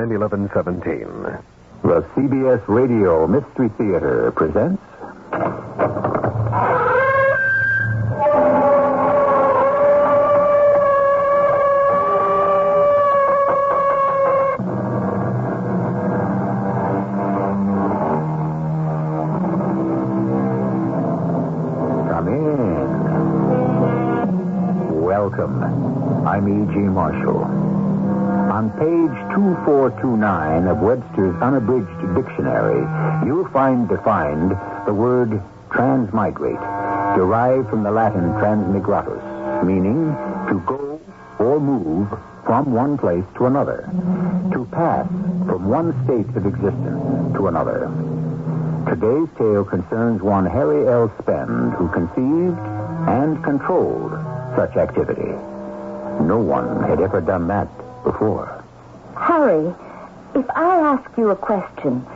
1117. The CBS Radio Mystery Theater presents... Come in. Welcome. I'm E.G. Marshall. On page 2429 of Webster's Unabridged Dictionary, you'll find defined the word transmigrate, derived from the Latin transmigratus, meaning to go or move from one place to another, to pass from one state of existence to another. Today's tale concerns one Harry L. Spend, who conceived and controlled such activity. No one had ever done that before. Harry, if I ask you a question,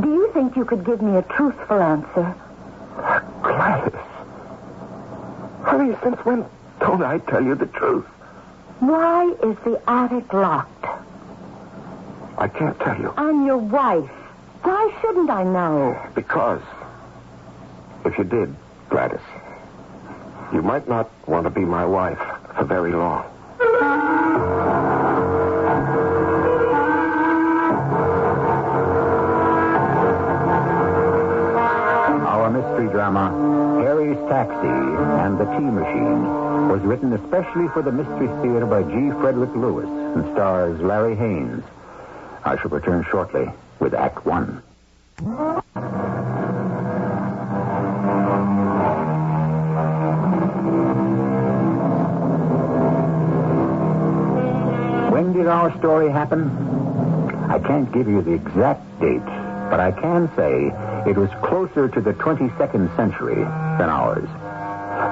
do you think you could give me a truthful answer? Gladys. Honey, since when don't I tell you the truth? Why is the attic locked? I can't tell you. I'm your wife. Why shouldn't I know? Because if you did, Gladys, you might not want to be my wife for very long. Our mystery drama, Harry's Taxi and the Tea Machine, was written especially for the Mystery Theater by G. Frederick Lewis and stars Larry Haynes. I shall return shortly with Act One. When did our story happen? I can't give you the exact date, but I can say it was closer to the 22nd century than ours.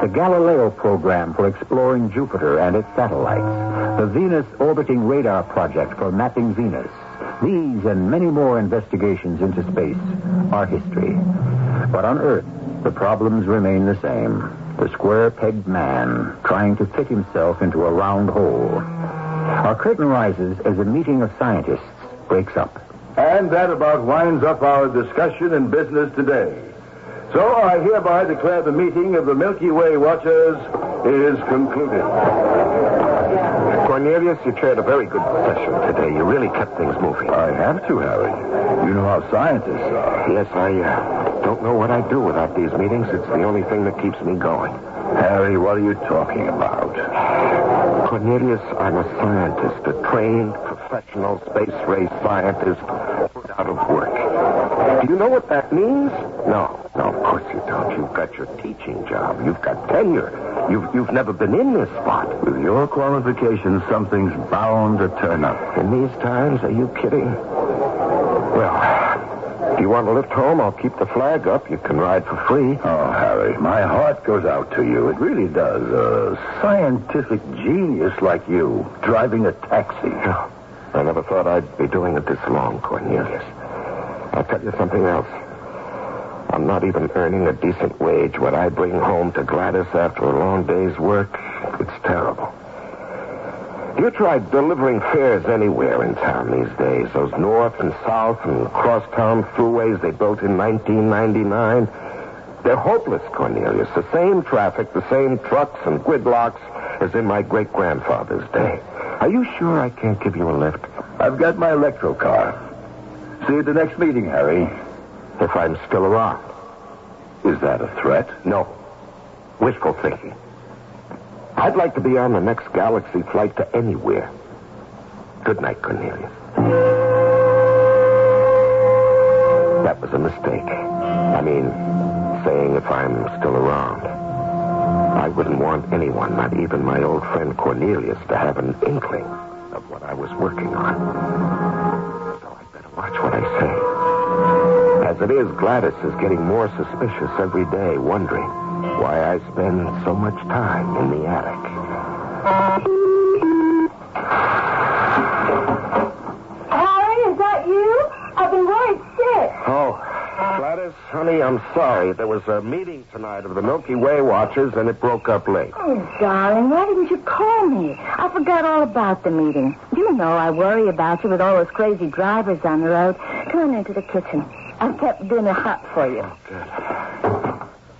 The Galileo program for exploring Jupiter and its satellites, the Venus orbiting radar project for mapping Venus, these and many more investigations into space are history. But on Earth, the problems remain the same. The square-pegged man trying to fit himself into a round hole. Our curtain rises as a meeting of scientists breaks up. And that about winds up our discussion and business today. So I hereby declare the meeting of the Milky Way Watchers is concluded. Cornelius, you chaired a very good session today. You really kept things moving. I have to, Harry. You know how scientists are. Yes, I don't know what I'd do without these meetings. It's the only thing that keeps me going. Harry, what are you talking about? Cornelius, I'm a scientist, a trained professional space race scientist put out of work. Do you know what that means? No, of course you don't. You've got your teaching job. You've got tenure. You've never been in this spot. With your qualifications, something's bound to turn up. In these times, are you kidding? Well, if you want to lift home, I'll keep the flag up. You can ride for free. Oh, Harry, my heart goes out to you. It really does. A scientific genius like you, driving a taxi. Oh, I never thought I'd be doing it this long, Cornelius. I'll tell you something else. I'm not even earning a decent wage. What I bring home to Gladys after a long day's work, it's terrible. You tried delivering fares anywhere in town these days. Those north and south and crosstown throughways they built in 1999. They're hopeless, Cornelius. The same traffic, the same trucks and gridlocks as in my great-grandfather's day. Are you sure I can't give you a lift? I've got my electro car. See you at the next meeting, Harry. If I'm still around. Is that a threat? No. Wishful thinking. I'd like to be on the next galaxy flight to anywhere. Good night, Cornelius. That was a mistake. I mean, saying if I'm still around. I wouldn't want anyone, not even my old friend Cornelius, to have an inkling of what I was working on. So I'd better watch what I say. As it is, Gladys is getting more suspicious every day, wondering why I spend so much time in the attic. Harry, is that you? I've been worried sick. Oh, Gladys, honey, I'm sorry. There was a meeting tonight of the Milky Way Watchers, and it broke up late. Oh, darling, why didn't you call me? I forgot all about the meeting. You know I worry about you with all those crazy drivers on the road. Come on into the kitchen. I've kept dinner hot for you. Good.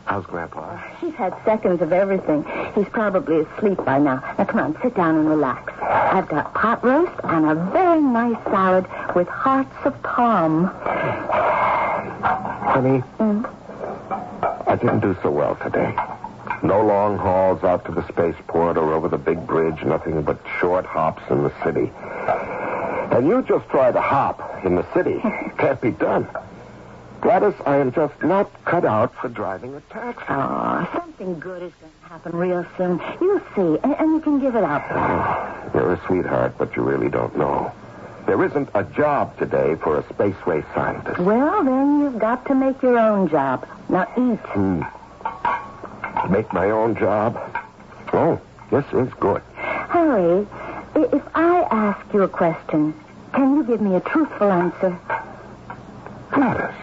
How's Grandpa? He's had seconds of everything. He's probably asleep by now. Now, come on, sit down and relax. I've got pot roast and a very nice salad with hearts of palm. Honey, I didn't do so well today. No long hauls out to the spaceport or over the big bridge, nothing but short hops in the city. And you just try to hop in the city. Can't be done. Gladys, I am just not cut out for driving a taxi. Oh, something good is going to happen real soon. You'll see, and you can give it up. You're a sweetheart, but you really don't know. There isn't a job today for a spaceway scientist. Well, then you've got to make your own job. Now eat. Make my own job? Oh, this is good. Harry, if I ask you a question, can you give me a truthful answer? Gladys,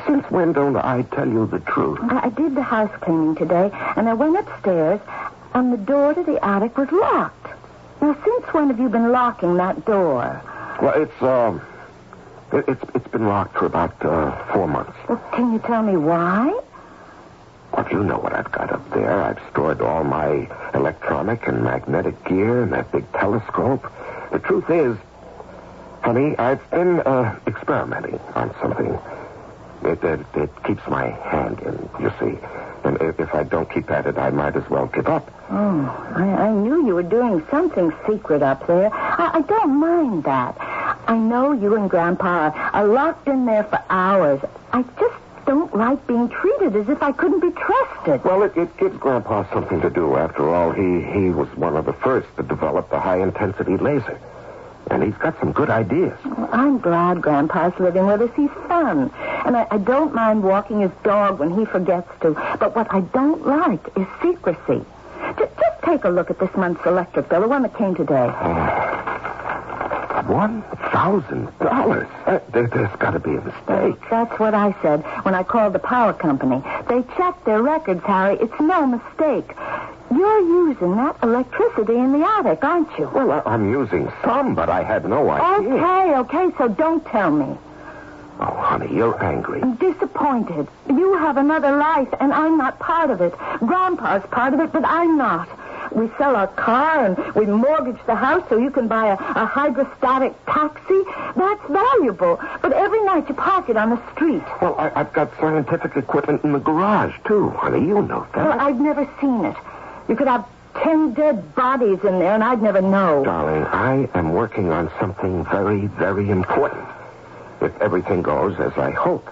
since when don't I tell you the truth? I did the house cleaning today, and I went upstairs, and the door to the attic was locked. Now, since when have you been locking that door? Well, it's been locked for about 4 months. Well, can you tell me why? Well, you know what I've got up there. I've stored all my electronic and magnetic gear and that big telescope. The truth is, honey, I've been experimenting on something. It keeps my hand in, you see. And if I don't keep at it, I might as well give up. Oh, I knew you were doing something secret up there. I don't mind that. I know you and Grandpa are locked in there for hours. I just don't like being treated as if I couldn't be trusted. Well, it gives Grandpa something to do. After all, he was one of the first to develop the high-intensity laser. And he's got some good ideas. Well, I'm glad Grandpa's living with us. He's fun. And I don't mind walking his dog when he forgets to. But what I don't like is secrecy. Just take a look at this month's electric bill, the one that came today. $1,000? There's got to be a mistake. That's what I said when I called the power company. They checked their records, Harry. It's no mistake. You're using that electricity in the attic, aren't you? Well, I'm using some, but I had no idea. Okay, so don't tell me. Oh, honey, you're angry. I'm disappointed. You have another life, and I'm not part of it. Grandpa's part of it, but I'm not. We sell our car, and we mortgage the house so you can buy a hydrostatic taxi. That's valuable. But every night you park it on the street. Well, I've got scientific equipment in the garage, too, honey. You know that. Well, I've never seen it. You could have 10 dead bodies in there, and I'd never know. Darling, I am working on something very, very important. If everything goes as I hope.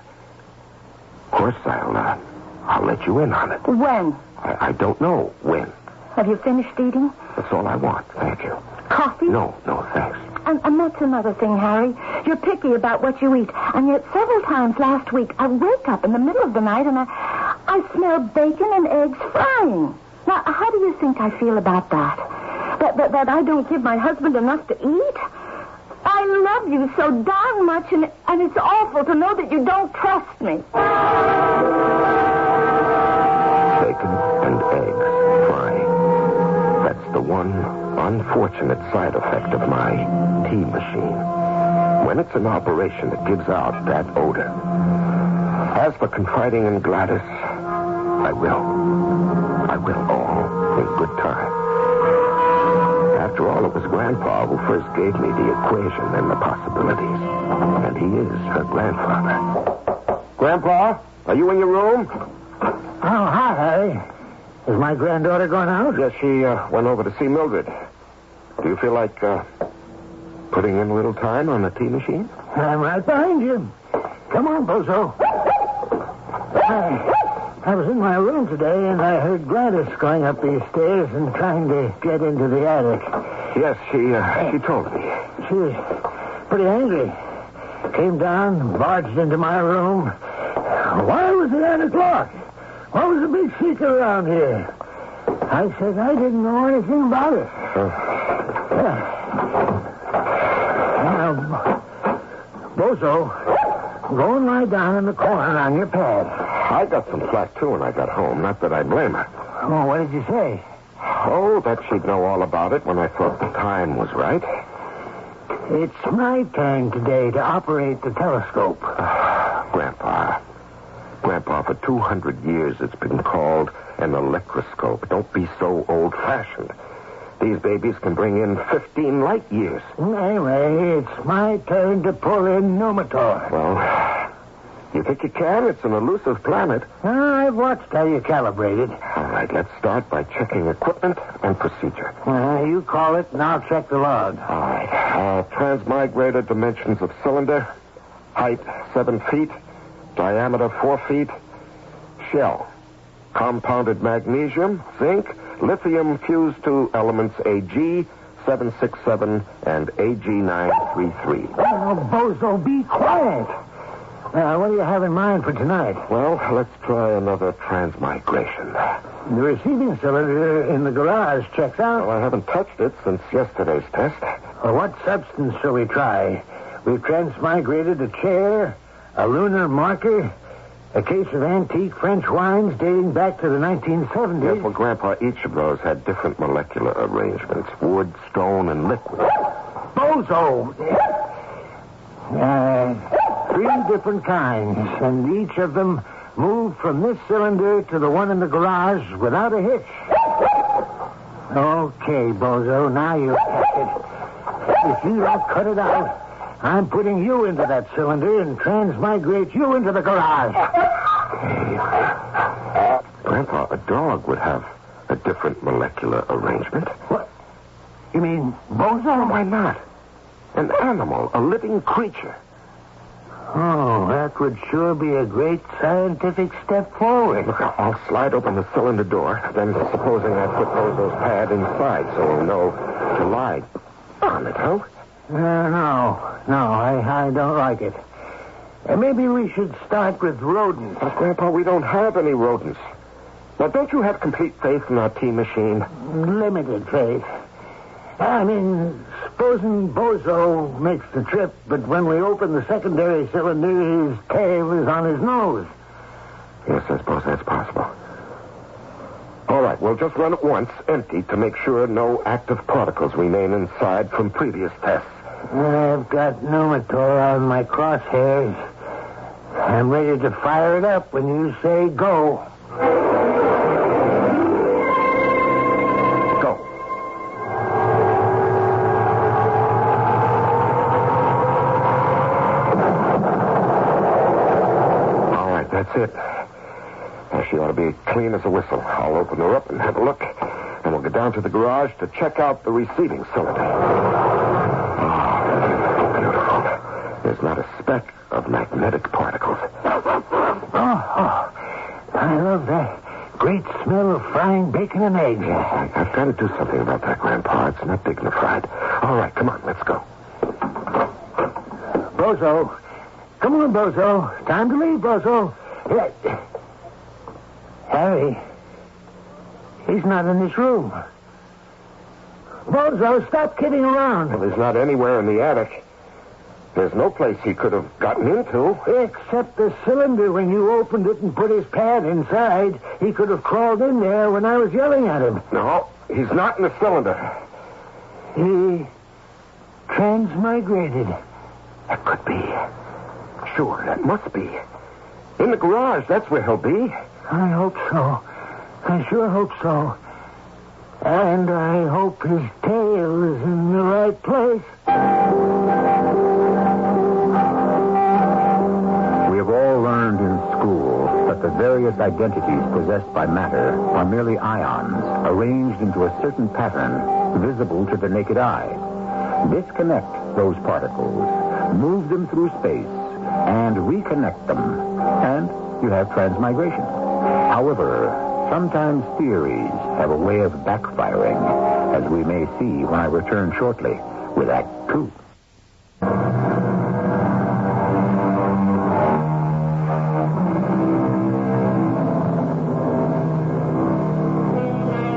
Of course, I'll let you in on it. When? I don't know when. Have you finished eating? That's all I want, thank you. Coffee? No, thanks. And that's another thing, Harry. You're picky about what you eat. And yet several times last week, I wake up in the middle of the night and I smell bacon and eggs frying. Now, how do you think I feel about that? That I don't give my husband enough to eat? I love you so darn much, and it's awful to know that you don't trust me. Bacon and eggs frying. That's the one unfortunate side effect of my tea machine. When it's in operation, it gives out that odor. As for confiding in Gladys, I will all in good time. After all, it was Grandpa who first gave me the equation and the possibilities. And he is her grandfather. Grandpa, are you in your room? Oh, hi, Harry. Is my granddaughter going out? Yes, she went over to see Mildred. Do you feel like putting in a little time on the tea machine? I'm right behind you. Come on, Bozo. I was in my room today, and I heard Gladys going up these stairs and trying to get into the attic. Yes, she told me. She was pretty angry. Came down, barged into my room. Why was the attic locked? What was the big secret around here? I said I didn't know anything about it. Now, Bozo, Go and lie down in the corner on your pad. I got some flack, too, when I got home. Not that I blame her. Oh, what did you say? Oh, that she'd know all about it when I thought the time was right. It's my turn today to operate the telescope. Grandpa, for 200 years it's been called an electroscope. Don't be so old-fashioned. These babies can bring in 15 light years. Anyway, it's my turn to pull in Numitor. Well, you think you can? It's an elusive planet. I've watched how you calibrate it. All right, let's start by checking equipment and procedure. You call it, and I'll check the log. All right. Transmigrator dimensions of cylinder. Height, 7 feet. Diameter, 4 feet. Shell. Compounded magnesium, zinc, lithium fused to elements AG767 and AG933. Oh, Bozo, be quiet. What do you have in mind for tonight? Well, let's try another transmigration. The receiving cylinder in the garage checks out. Well, I haven't touched it since yesterday's test. Well, what substance shall we try? We've transmigrated a chair, a lunar marker, a case of antique French wines dating back to the 1970s. Yes, well, Grandpa, each of those had different molecular arrangements. Wood, stone, and liquid. Bozo! 3 different kinds, and each of them moved from this cylinder to the one in the garage without a hitch. Okay, Bozo, now you catch it. If you don't cut it out, I'm putting you into that cylinder and transmigrate you into the garage. Grandpa, a dog would have a different molecular arrangement. What? You mean Bozo? Why not? An animal, a living creature. Oh, that would sure be a great scientific step forward. Look, I'll slide open the cylinder door. Then, supposing I put Bozo's pad inside so he'll know to lie on it, huh? No, I don't like it. Maybe we should start with rodents. But, Grandpa, we don't have any rodents. Now, don't you have complete faith in our tea machine? Limited faith. I mean, supposing Bozo makes the trip, but when we open the secondary cylinder, his tail is on his nose. Yes, I suppose that's possible. All right, we'll just run it once, empty, to make sure no active particles remain inside from previous tests. I've got Numitor on my crosshairs. I'm ready to fire it up when you say go. Go. All right, that's it. Now, she ought to be clean as a whistle. I'll open her up and have a look, and we'll get down to the garage to check out the receiving cylinder. There's not a speck of magnetic particles. Oh, I love that great smell of frying bacon and eggs. I've got to do something about that, Grandpa. It's not dignified. All right, come on, let's go. Bozo. Come on, Bozo. Time to leave, Bozo. Harry. He's not in this room. Bozo, stop kidding around. Well, he's not anywhere in the attic. There's no place he could have gotten into. Except the cylinder. When you opened it and put his pad inside, he could have crawled in there when I was yelling at him. No, he's not in the cylinder. He transmigrated. That could be. Sure, that must be. In the garage, that's where he'll be. I hope so. I sure hope so. And I hope his tail is in the right place. We have all learned in school that the various identities possessed by matter are merely ions arranged into a certain pattern visible to the naked eye. Disconnect those particles, move them through space, and reconnect them, and you have transmigration. However, sometimes theories have a way of backfiring, as we may see when I return shortly with Act 2.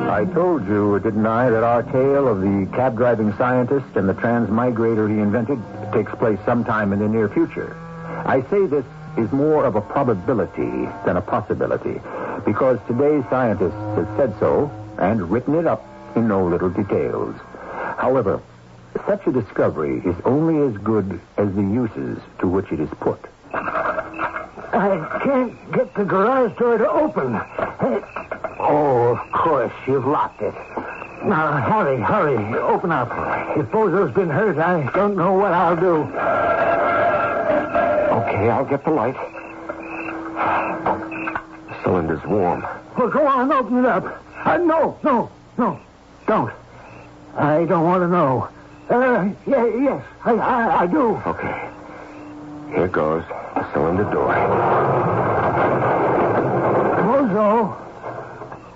I told you, didn't I, that our tale of the cab-driving scientist and the transmigrator he invented takes place sometime in the near future. I say this is more of a probability than a possibility, because today's scientists have said so and written it up in no little details. However, such a discovery is only as good as the uses to which it is put. I can't get the garage door to open. Oh, of course, you've locked it. Now, hurry, open up. If Bozo's been hurt, I don't know what I'll do. Okay, I'll get the light. The cylinder's warm. Well, go on, open it up. No, don't. I don't want to know. Yes, I do. Okay. Here goes the cylinder door.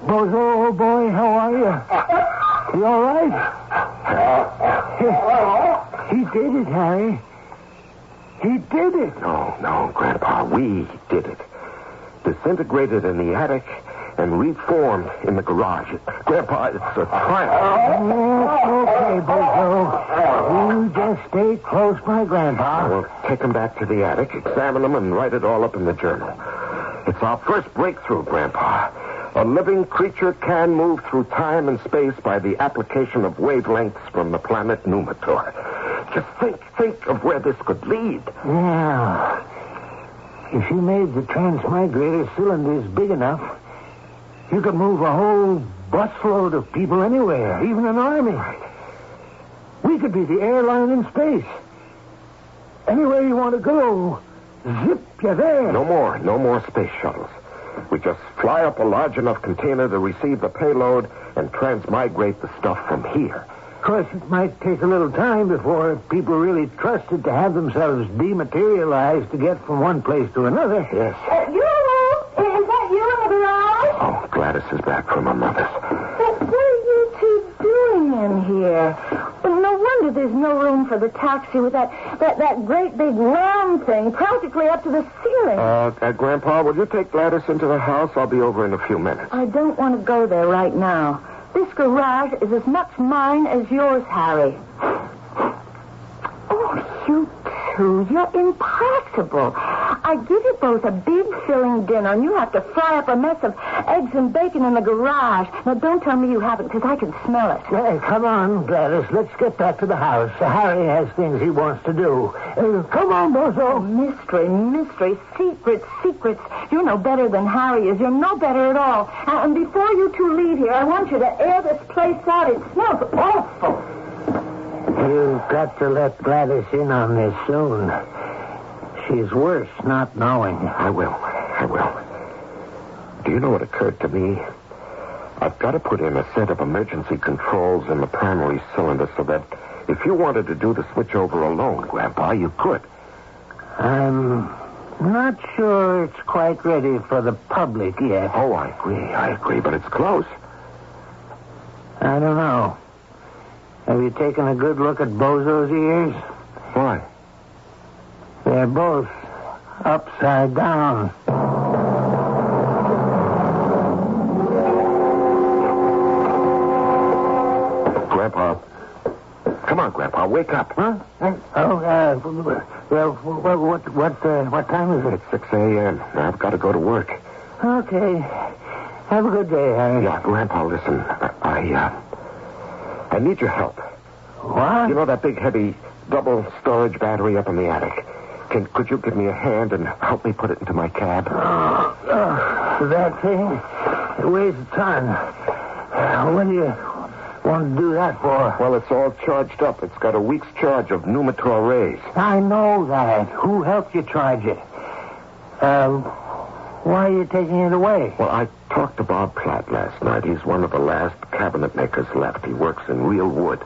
Bozo, old boy, how are you? You all right? He did it, Harry. He did it. No, Grandpa, we did it. Disintegrated in the attic and reformed in the garage. Grandpa, it's a triumph. Okay, Bozo. You just stay close by Grandpa. We'll take them back to the attic, examine them, and write it all up in the journal. It's our first breakthrough, Grandpa. A living creature can move through time and space by the application of wavelengths from the planet Numitor. Just think of where this could lead. Yeah. If you made the transmigrator cylinders big enough, you could move a whole busload of people anywhere, even an army. We could be the airline in space. Anywhere you want to go, zip, you're there. No more space shuttles. We just fly up a large enough container to receive the payload and transmigrate the stuff from here. Of course, it might take a little time before people really trusted to have themselves dematerialized to get from one place to another. Yes. Is that you in the garage? Oh, Gladys is back from her mother's. But what are you two doing in here? Well, no wonder there's no room for the taxi with that great big round thing practically up to the ceiling. Grandpa, will you take Gladys into the house? I'll be over in a few minutes. I don't want to go there right now. This garage is as much mine as yours, Harry. Oh, you two, you're impossible. I give you both a big filling dinner, and you have to fry up a mess of eggs and bacon in the garage. Now, don't tell me you haven't, because I can smell it. Hey, come on, Gladys. Let's get back to the house. Harry has things he wants to do. Come on, Bozo. Mystery, secrets. You're no better than Harry is. You're no better at all. And before you two leave here, I want you to air this place out. It smells awful. You've got to let Gladys in on this soon. She's worse not knowing. I will. Do you know what occurred to me? I've got to put in a set of emergency controls in the primary cylinder so that if you wanted to do the switchover alone, Grandpa, you could. I'm not sure it's quite ready for the public yet. Oh, I agree, but it's close. I don't know. Have you taken a good look at Bozo's ears? Why? They're both upside down. Grandpa. Come on, Grandpa, wake up. Huh? What time is it? It's 6 a.m. I've got to go to work. Okay. Have a good day, Harry. Yeah, Grandpa, listen. I need your help. What? You know that big, heavy, double storage battery up in the attic? Could you give me a hand and help me put it into my cab? That thing? It weighs a ton. What do you want to do that for? Well, it's all charged up. It's got a week's charge of Numitor rays. I know that. Who helped you charge it? Why are you taking it away? Well, I talked to Bob Platt last night. He's one of the last cabinet makers left. He works in real wood.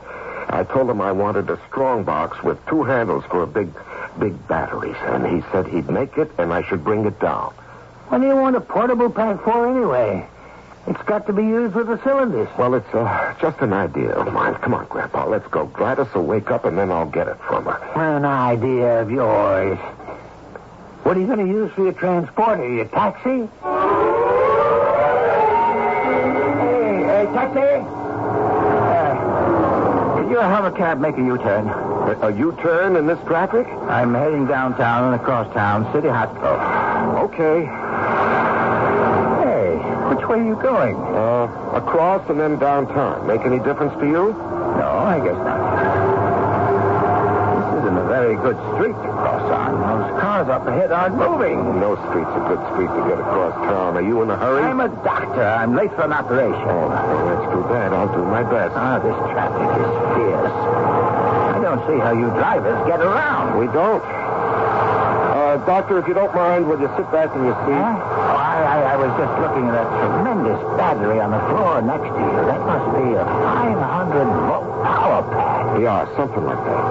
I told him I wanted a strong box with 2 handles for big batteries, and he said he'd make it, and I should bring it down. What do you want a portable pack for anyway? It's got to be used with the cylinders. Well, it's just an idea of mine. Come on, Grandpa, let's go. Gladys will wake up, and then I'll get it from her. An idea of yours. What are you going to use for your transporter? Your taxi? Hey, taxi! Could you have a cab make a U-turn? A U-turn in this traffic? I'm heading downtown and across town, City Hospital. Okay. Hey, which way are you going? Across and then downtown. Make any difference to you? No, I guess not. This isn't a very good street to cross on. Those cars up ahead aren't moving. No street's a good street to get across town. Are you in a hurry? I'm a doctor. I'm late for an operation. Oh, that's too bad. I'll do my best. This traffic is fierce. I don't see how you drivers get around. We don't. Doctor, if you don't mind, will you sit back in your seat? I was just looking at that tremendous battery on the floor next to you. That must be a 500-volt power pack. Yeah, something like that.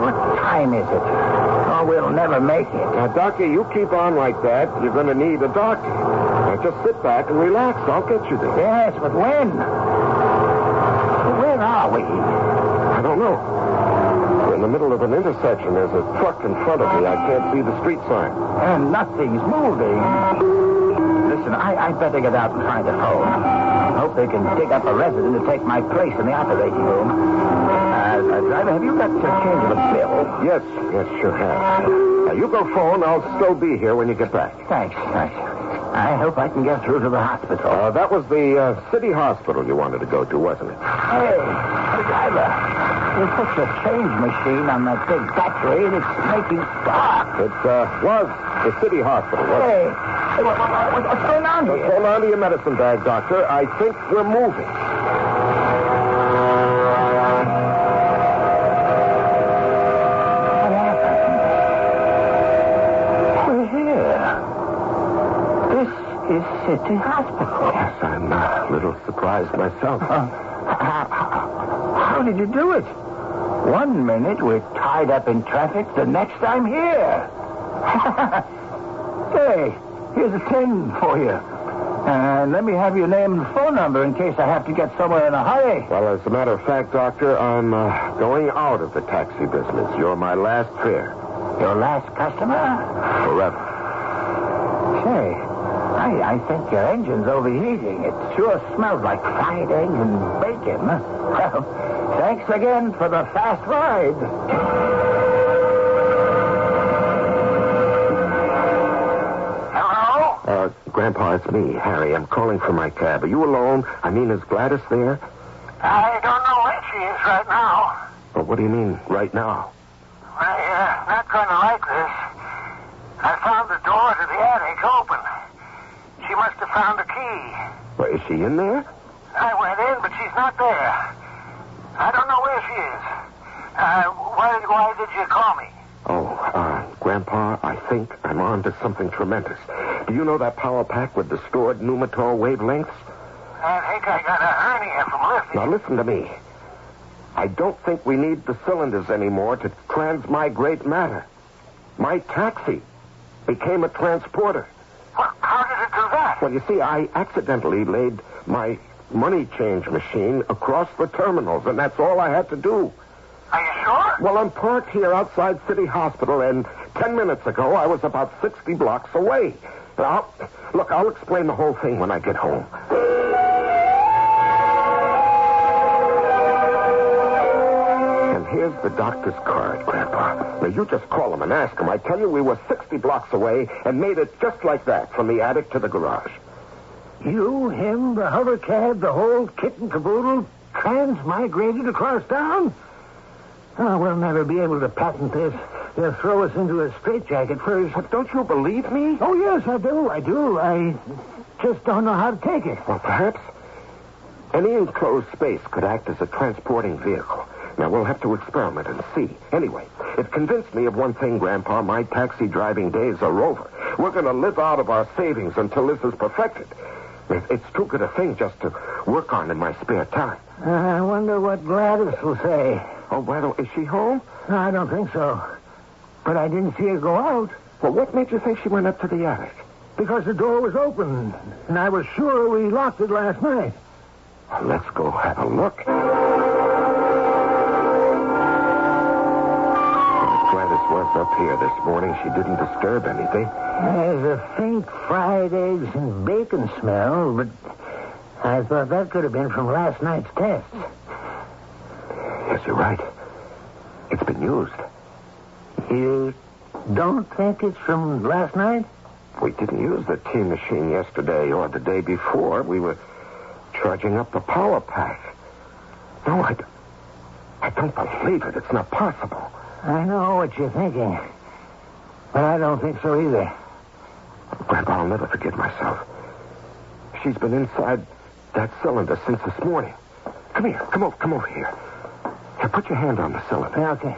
What time is it? Oh, we'll never make it. Now, Doctor, you keep on like that. You're going to need a doctor. Now, just sit back and relax. I'll get you there. Yes, but when? Where are we? I don't know. We're in the middle of an intersection. There's a truck in front of me. I can't see the street sign. And nothing's moving. Listen, I'd better get out and find a phone. Hope they can dig up a resident to take my place in the operating room. Driver, have you got a change of a bill? Yes, sure have. Now, you go phone. I'll still be here when you get back. Thanks. I hope I can get through to the hospital. That was the city hospital you wanted to go to, wasn't it? Hey, driver, you put the change machine on that big battery and it's making stop. It was the city hospital, wasn't it? Hey, what's going on here? Hold on to your medicine bag, Doctor. I think we're moving. Is City Hospital. Yes, I'm a little surprised myself. How did you do it? 1 minute we're tied up in traffic, the next I'm here. Hey, here's a 10 for you. And let me have your name and phone number in case I have to get somewhere in a hurry. Well, as a matter of fact, Doctor, I'm going out of the taxi business. You're my last fare. Your last customer? Forever. Say, I think your engine's overheating. It sure smells like fried eggs and bacon. Well, thanks again for the fast ride. Hello? Grandpa, it's me, Harry. I'm calling for my cab. Are you alone? I mean, is Gladys there? I don't know where she is right now. Well, what do you mean, right now? Well, you're not going to like this. I found the door to the attic open. She must have found a key. Well, is she in there? I went in, but she's not there. I don't know where she is. Why did you call me? Grandpa, I think I'm on to something tremendous. Do you know that power pack with the stored pneumator wavelengths? I think I got a hernia from lifting. Now, listen to me. I don't think we need the cylinders anymore to transmigrate matter. My taxi became a transporter. Well, how did it do that? Well, you see, I accidentally laid my money change machine across the terminals, and that's all I had to do. Are you sure? Well, I'm parked here outside City Hospital, and 10 minutes ago, I was about 60 blocks away. Now, look, I'll explain the whole thing when I get home. And here's the doctor's card, Grandpa. Now, you just call him and ask him. I tell you, we were 60 blocks away and made it just like that, from the attic to the garage. You, him, the hover cab, the whole kit and caboodle transmigrated across town? Oh, we'll never be able to patent this. They'll throw us into a straitjacket first. But don't you believe me? Oh, yes, I do. I just don't know how to take it. Well, perhaps any enclosed space could act as a transporting vehicle. Now, we'll have to experiment and see. Anyway, it convinced me of one thing, Grandpa. My taxi driving days are over. We're going to live out of our savings until this is perfected. It's too good a thing just to work on in my spare time. I wonder what Gladys will say. Oh, is she home? No, I don't think so. But I didn't see her go out. Well, what made you think she went up to the attic? Because the door was open, and I was sure we locked it last night. Well, let's go have a look. Gladys was up here this morning. She didn't disturb anything. There's a faint fried eggs and bacon smell, but I thought that could have been from last night's tests. Yes, you're right. been used. You don't think it's from last night? We didn't use the tea machine yesterday or the day before. We were charging up the power pack. No, I don't believe it. It's not possible. I know what you're thinking. But I don't think so either. Grandpa, I'll never forgive myself. She's been inside that cylinder since this morning. Come here. Come over here. Here, put your hand on the cylinder. Yeah, okay.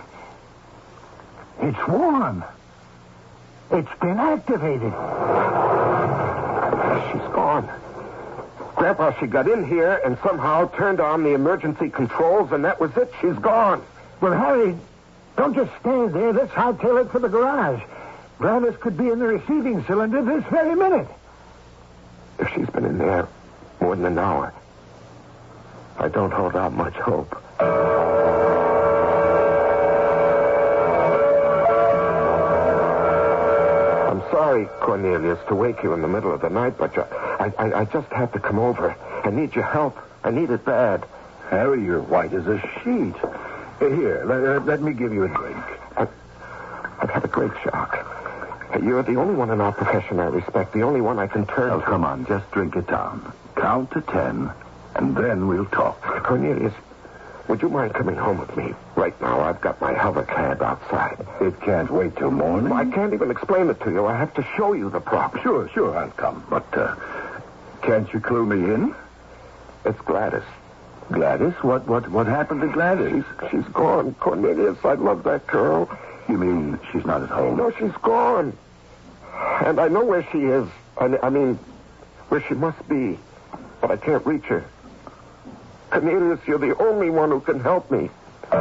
It's warm. It's been activated. She's gone. Grandpa, she got in here and somehow turned on the emergency controls, and that was it. She's gone. Well, Harry, don't just stand there. Let's hightail it for the garage. Gladys could be in the receiving cylinder this very minute. If she's been in there more than an hour, I don't hold out much hope. I'm sorry, Cornelius, to wake you in the middle of the night, but I just had to come over. I need your help. I need it bad. Harry, you're white as a sheet. Here, let me give you a drink. I've had a great shock. You're the only one in our profession I respect, the only one I can turn to. Come on, just drink it down. Count to 10, and then we'll talk. Cornelius, would you mind coming home with me? Right now, I've got my hover cab outside. It can't wait till morning. I can't even explain it to you. I have to show you the prop. Sure, I'll come. But, can't you clue me in? It's Gladys. Gladys? What happened to Gladys? She's gone, Cornelius. I love that girl. You mean she's not at home? No, she's gone. And I know where she is. I mean, where she must be. But I can't reach her. Cornelius, you're the only one who can help me. There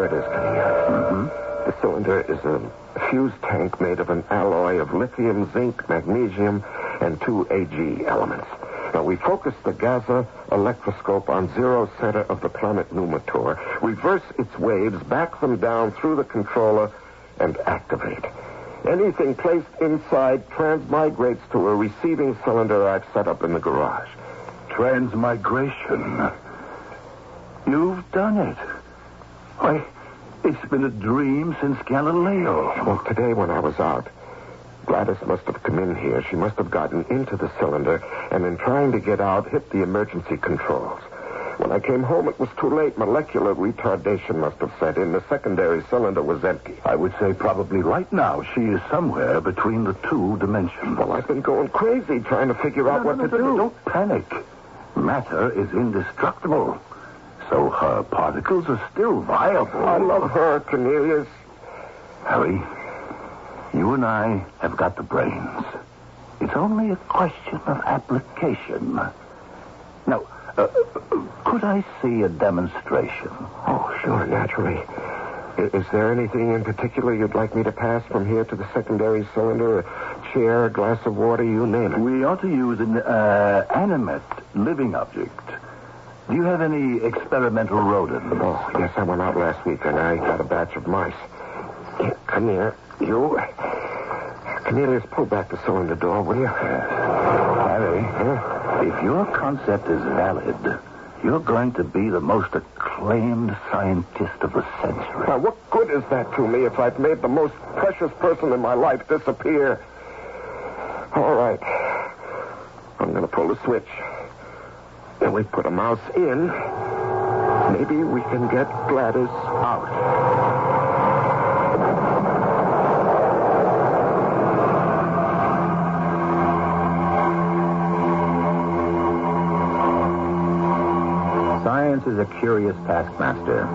it is, Cornelius. Mm-hmm. The cylinder is a fuse tank made of an alloy of lithium, zinc, magnesium, and 2 Ag elements. Now, we focus the Gaza electroscope on zero center of the planet Numitor, reverse its waves, back them down through the controller, and activate. Anything placed inside transmigrates to a receiving cylinder I've set up in the garage. Transmigration. You've done it. Why, it's been a dream since Galileo. Well, today when I was out, Gladys must have come in here. She must have gotten into the cylinder, and in trying to get out, hit the emergency controls. When I came home, it was too late. Molecular retardation must have set in. The secondary cylinder was empty. I would say probably right now she is somewhere between the two dimensions. Well, I've been going crazy trying to figure out what to do. Don't panic. Matter is indestructible. So her particles are still viable. I love her, Cornelius. Harry, you and I have got the brains. It's only a question of application. Now, could I see a demonstration? Oh, sure, naturally. Is there anything in particular you'd like me to pass from here to the secondary cylinder? A chair, a glass of water, you name it. We ought to use an animate living object. Do you have any experimental rodents? Oh, yes, I went out last week and I got a batch of mice. Come here, you. Cornelius, pull back the cylinder door, will you? Harry, if your concept is valid, you're going to be the most acclaimed scientist of the century. Now, what good is that to me if I've made the most precious person in my life disappear? All right. I'm going to pull the switch. And we put a mouse in. Maybe we can get Gladys out. Science is a curious taskmaster.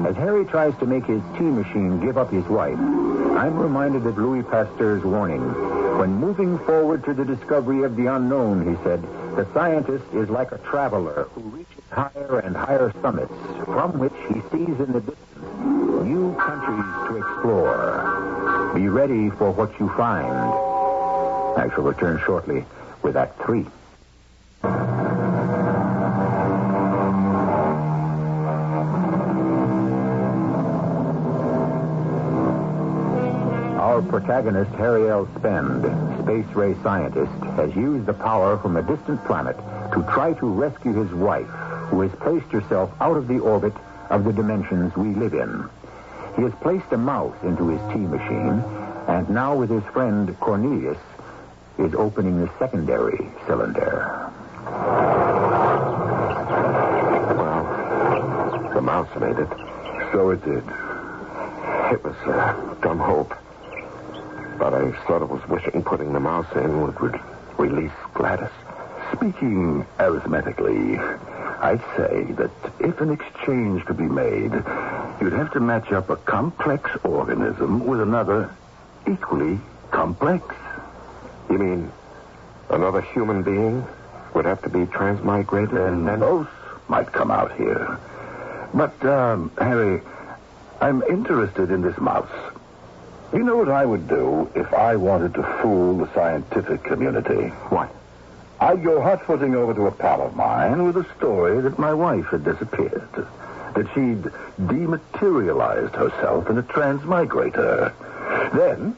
As Harry tries to make his tea machine give up his wife, I'm reminded of Louis Pasteur's warning. When moving forward to the discovery of the unknown, he said, the scientist is like a traveler who reaches higher and higher summits, from which he sees in the distance new countries to explore. Be ready for what you find. I shall return shortly with Act 3. Our protagonist, Harry L. Spend, space ray scientist, has used the power from a distant planet to try to rescue his wife, who has placed herself out of the orbit of the dimensions we live in. He has placed a mouse into his tea machine, and now with his friend Cornelius, is opening the secondary cylinder. Well, the mouse made it. So it did. It was a dumb hope. But I sort of was wishing putting the mouse in would release Gladys. Speaking arithmetically, I'd say that if an exchange could be made, you'd have to match up a complex organism with another equally complex. You mean another human being would have to be transmigrated? And then both might come out here. But, Harry, I'm interested in this mouse. You know what I would do if I wanted to fool the scientific community? What? I'd go hot-footing over to a pal of mine with a story that my wife had disappeared, that she'd dematerialized herself in a transmigrator. Then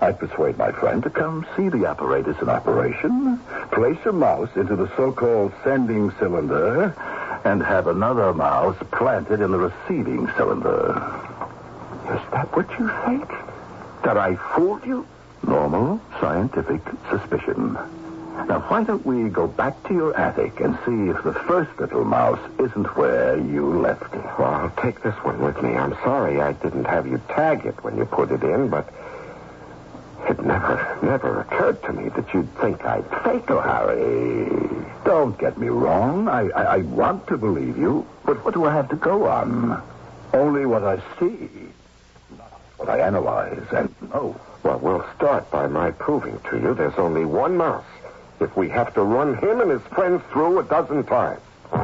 I'd persuade my friend to come see the apparatus in operation, place a mouse into the so-called sending cylinder, and have another mouse planted in the receiving cylinder. Is that what you think? That I fooled you? Normal scientific suspicion. Now, why don't we go back to your attic and see if the first little mouse isn't where you left it? Well, I'll take this one with me. I'm sorry I didn't have you tag it when you put it in, but it never occurred to me that you'd think I'd fake it. Harry, don't get me wrong. I want to believe you, but what do I have to go on? Only what I see, not what I analyze and know. Well, we'll start by my proving to you there's only one mouse if we have to run him and his friends through a dozen times. Oh,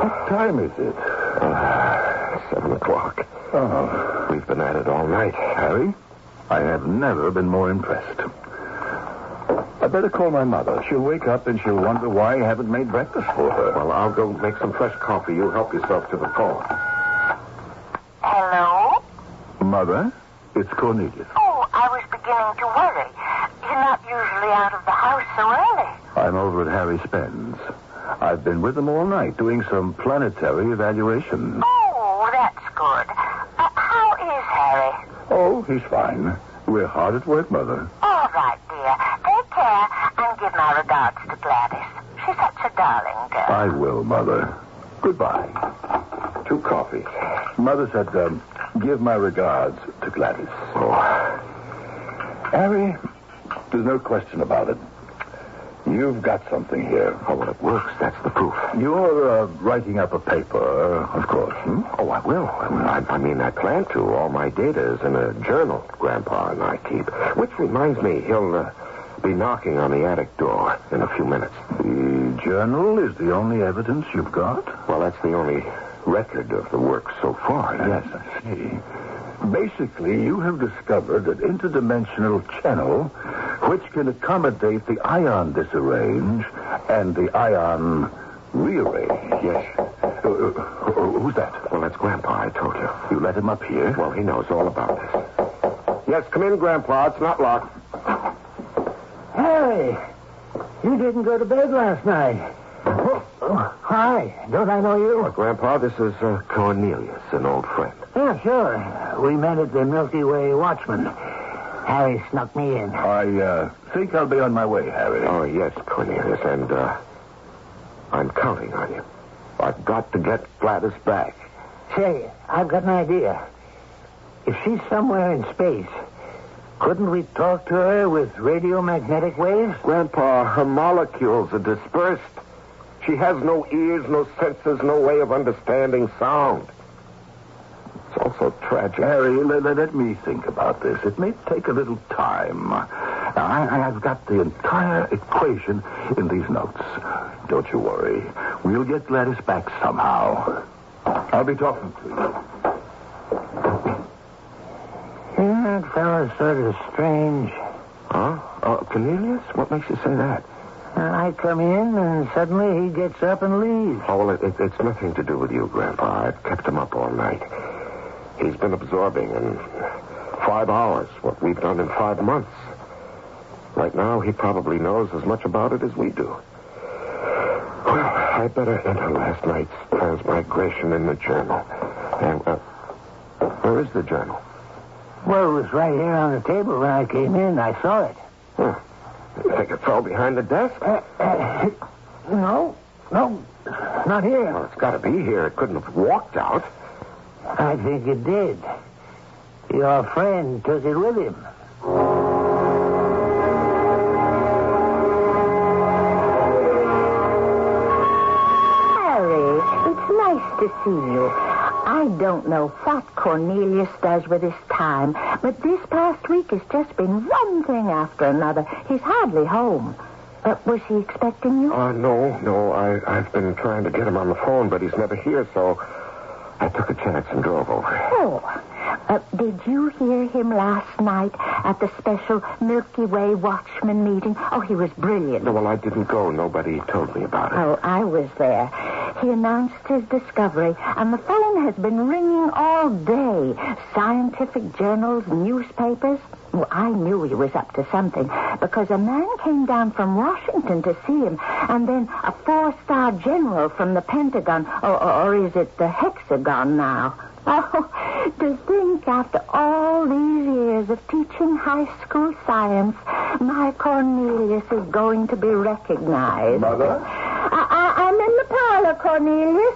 what time is it? 7 o'clock. Oh. We've been at it all night. Harry, I have never been more impressed. I better call my mother. She'll wake up and she'll wonder why I haven't made breakfast for her. Well, I'll go make some fresh coffee. You help yourself to the phone. Hello? Mother, it's Cornelius. Oh, I was beginning to worry. You're not usually out of the house so early. I'm over at Harry Spence. I've been with him all night doing some planetary evaluation. Oh, that's good. How is Harry? Oh, he's fine. We're hard at work, Mother. All right, dear. Take care and give my regards to Gladys. She's such a darling girl. I will, Mother. Goodbye. 2 coffees. Mother said, give my regards to Gladys. Oh. Harry, there's no question about it. You've got something here. Oh, well, it works. That's the proof. You're writing up a paper, of course. Oh, I will. I mean, I plan to. All my data is in a journal Grandpa and I keep. Which reminds me, he'll be knocking on the attic door in a few minutes. The journal is the only evidence you've got? Well, that's the only record of the work so far. Yes, I see. Basically, you have discovered an interdimensional channel which can accommodate the ion disarrange and the ion rearrange. Yes. Who's that? Well, that's Grandpa, I told you. You let him up here? Well, he knows all about this. Yes, come in, Grandpa. It's not locked. Hey, you didn't go to bed last night. Hi, don't I know you? Well, Grandpa, this is Cornelius, an old friend. Yeah, sure. We met at the Milky Way Watchman. Harry snuck me in. I think I'll be on my way, Harry. Oh, yes, Cornelius, and I'm counting on you. I've got to get Gladys back. Say, I've got an idea. If she's somewhere in space, couldn't we talk to her with radiomagnetic waves? Grandpa, her molecules are dispersed. She has no ears, no senses, no way of understanding sound. It's also tragic. Harry, let me think about this. It may take a little time. I've got the entire equation in these notes. Don't you worry. We'll get Gladys back somehow. I'll be talking to you. Yeah, that fellow's sort of strange. Huh? Cornelius? What makes you say that? I come in, and suddenly he gets up and leaves. Oh, well, it's nothing to do with you, Grandpa. I've kept him up all night. He's been absorbing in 5 hours what we've done in 5 months. Right now, he probably knows as much about it as we do. Well, I better enter last night's transmigration in the journal. And, where is the journal? Well, it was right here on the table when I came in. I saw it. Huh. You think it fell behind the desk? No, not here. Well, it's got to be here. It couldn't have walked out. I think it did. Your friend took it with him. Harry, it's nice to see you. I don't know what Cornelius does with his time, but this past week has just been one thing after another. He's hardly home. Was he expecting you? No. I've been trying to get him on the phone, but he's never here, so I took a chance and drove over. Oh. Did you hear him last night at the special Milky Way Watchman meeting? Oh, he was brilliant. No, well, I didn't go. Nobody told me about it. Oh, I was there. He announced his discovery, and the phone has been ringing all day. Scientific journals, newspapers. Well, I knew he was up to something because a man came down from Washington to see him, and then a 4-star general from the Pentagon, or is it the Hexagon now? Oh, to think after all these years of teaching high school science, my Cornelius is going to be recognized. Mother? I'm in the parlor, Cornelius.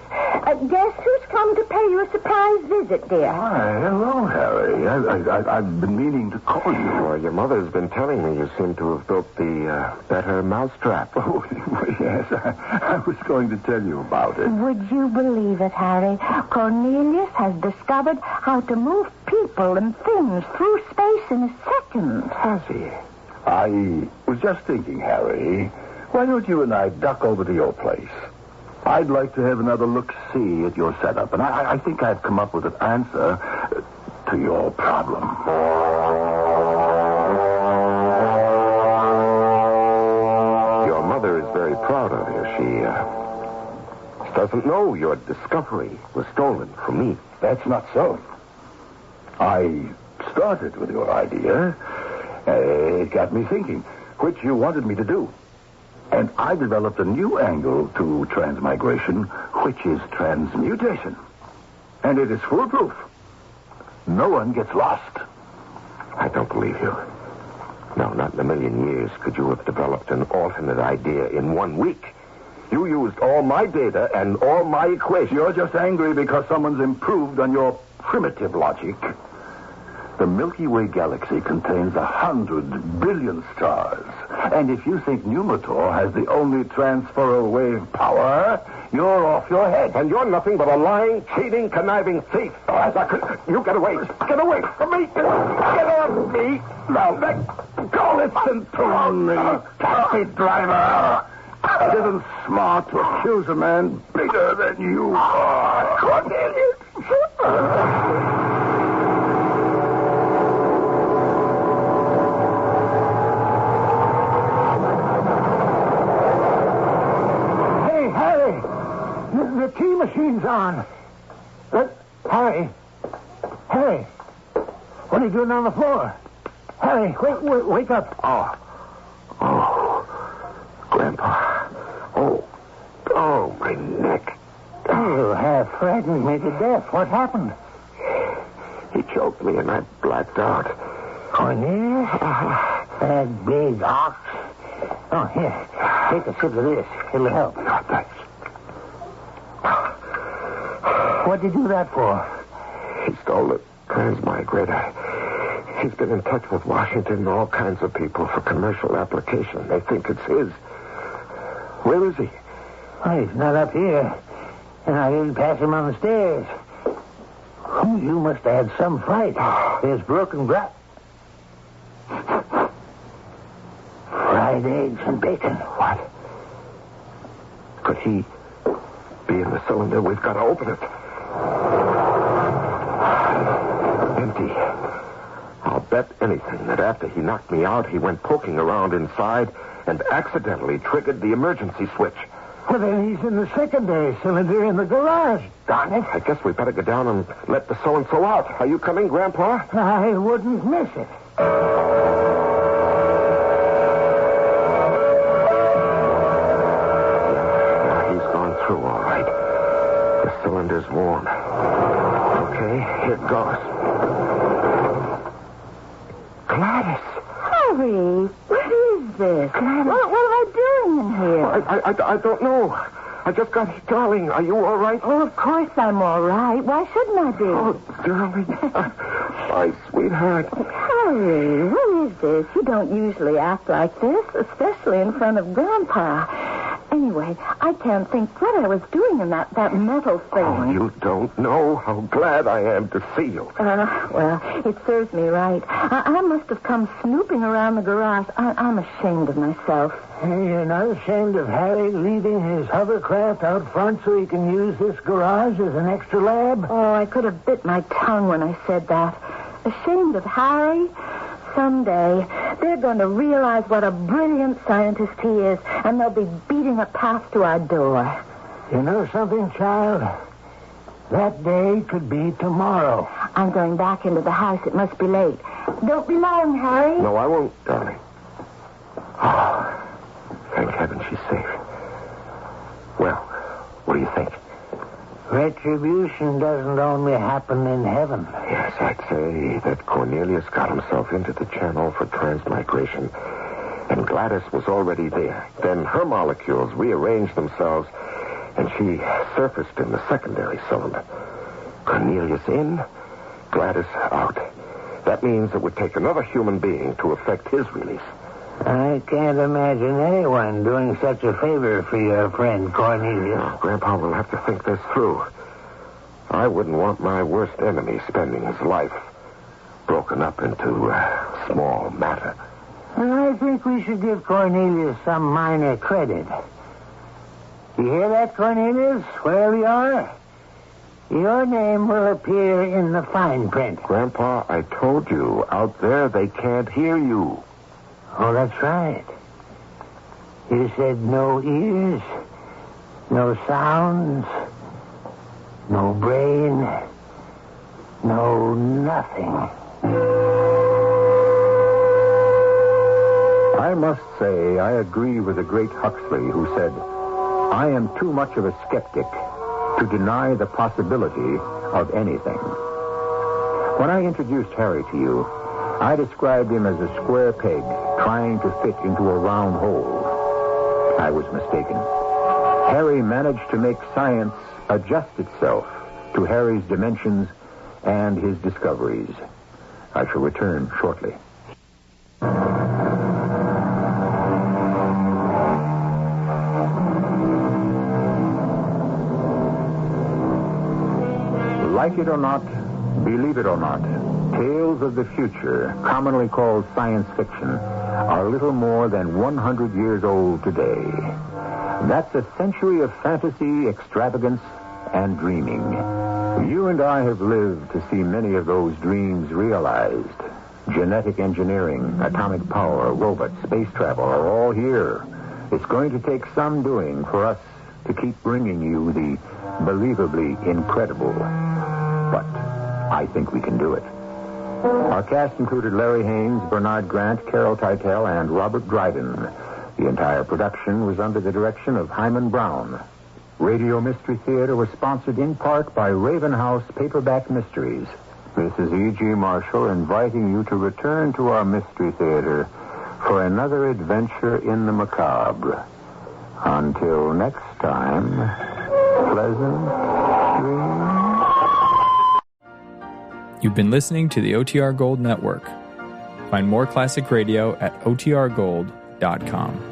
Guess who's come to pay you a surprise visit, dear? Hi, hello, Harry. I've been meaning to call you. Well, your mother's been telling me you seem to have built the better mousetrap. Oh, yes. I was going to tell you about it. Would you believe it, Harry? Cornelius has discovered how to move people and things through space in a second. Has he? I was just thinking, Harry, why don't you and I duck over to your place? I'd like to have another look-see at your setup, and I think I've come up with an answer to your problem. Your mother is very proud of you. She doesn't know your discovery was stolen from me. That's not so. I started with your idea. It got me thinking, which you wanted me to do. And I developed a new angle to transmigration, which is transmutation. And it is foolproof. No one gets lost. I don't believe you. No, not in a million years could you have developed an alternate idea in 1 week. You used all my data and all my equations. You're just angry because someone's improved on your primitive logic. The Milky Way galaxy contains 100 billion stars. And if you think Numitor has the only transferal wave power, you're off your head. And you're nothing but a lying, cheating, conniving thief. You get away. Get away from me. Get off me. Now, let go. Listen to me, taxi driver. It isn't smart to accuse a man bigger than you are. Cornelius. The tea machine's on. Harry, what are you doing on the floor? Harry, wake up. Grandpa. Oh, my neck. You have frightened me to death. What happened? He choked me and I blacked out. Cornelius? That big ox. Oh, here. Take a sip of this. It'll help. Oh, thanks. What'd you do that for? He stole the transmigrator. He's been in touch with Washington and all kinds of people for commercial application. They think it's his. Where is he? Oh, he's not up here. And I didn't pass him on the stairs. Oh, you must have had some fight. There's broken glass. Fried eggs and bacon. What? Could he be in the cylinder? We've got to open it. Empty. I'll bet anything that after he knocked me out, he went poking around inside and accidentally triggered the emergency switch. Well, then he's in the secondary cylinder in the garage. Darn it. I guess we better go down and let the so-and-so out. Are you coming, Grandpa? I wouldn't miss it. hand is warm. Okay, here goes. Gladys! Harry, what is this? What am I doing in here? I don't know. I just got here. Darling, are you all right? Oh, of course I'm all right. Why shouldn't I be? Oh, darling. My sweetheart. Harry, what is this? You don't usually act like this, especially in front of Grandpa. Anyway, I can't think what I was doing in that metal thing. Oh, you don't know how glad I am to see you. Well, it serves me right. I must have come snooping around the garage. I'm ashamed of myself. Hey, you're not ashamed of Harry leaving his hovercraft out front so he can use this garage as an extra lab? Oh, I could have bit my tongue when I said that. Ashamed of Harry? Someday, they're going to realize what a brilliant scientist he is, and they'll be beating a path to our door. You know something, child? That day could be tomorrow. I'm going back into the house. It must be late. Don't be long, Harry. No, I won't, darling. Oh, thank heaven she's safe. Well, what do you think? Retribution doesn't only happen in heaven. Yes, I'd say that Cornelius got himself into the channel for transmigration, and Gladys was already there. Then her molecules rearranged themselves, and she surfaced in the secondary cylinder. Cornelius in, Gladys out. That means it would take another human being to effect his release. I can't imagine anyone doing such a favor for your friend Cornelius. Grandpa will have to think this through. I wouldn't want my worst enemy spending his life broken up into small matter. And I think we should give Cornelius some minor credit. You hear that, Cornelius? Wherever you are, your name will appear in the fine print. Grandpa, I told you, out there they can't hear you. Oh, that's right. You said no ears, no sounds, no brain, no nothing. I must say I agree with the great Huxley who said, I am too much of a skeptic to deny the possibility of anything. When I introduced Harry to you, I described him as a square peg trying to fit into a round hole. I was mistaken. Harry managed to make science adjust itself to Harry's dimensions and his discoveries. I shall return shortly. Like it or not, believe it or not, tales of the future, commonly called science fiction, are little more than 100 years old today. That's a century of fantasy, extravagance, and dreaming. You and I have lived to see many of those dreams realized. Genetic engineering, atomic power, robots, space travel are all here. It's going to take some doing for us to keep bringing you the believably incredible. But I think we can do it. Our cast included Larry Haynes, Bernard Grant, Carol Teitel, and Robert Dryden. The entire production was under the direction of Hyman Brown. Radio Mystery Theater was sponsored in part by Raven House Paperback Mysteries. This is E.G. Marshall inviting you to return to our Mystery Theater for another adventure in the macabre. Until next time, pleasant dreams. You've been listening to the OTR Gold Network. Find more classic radio at otrgold.com.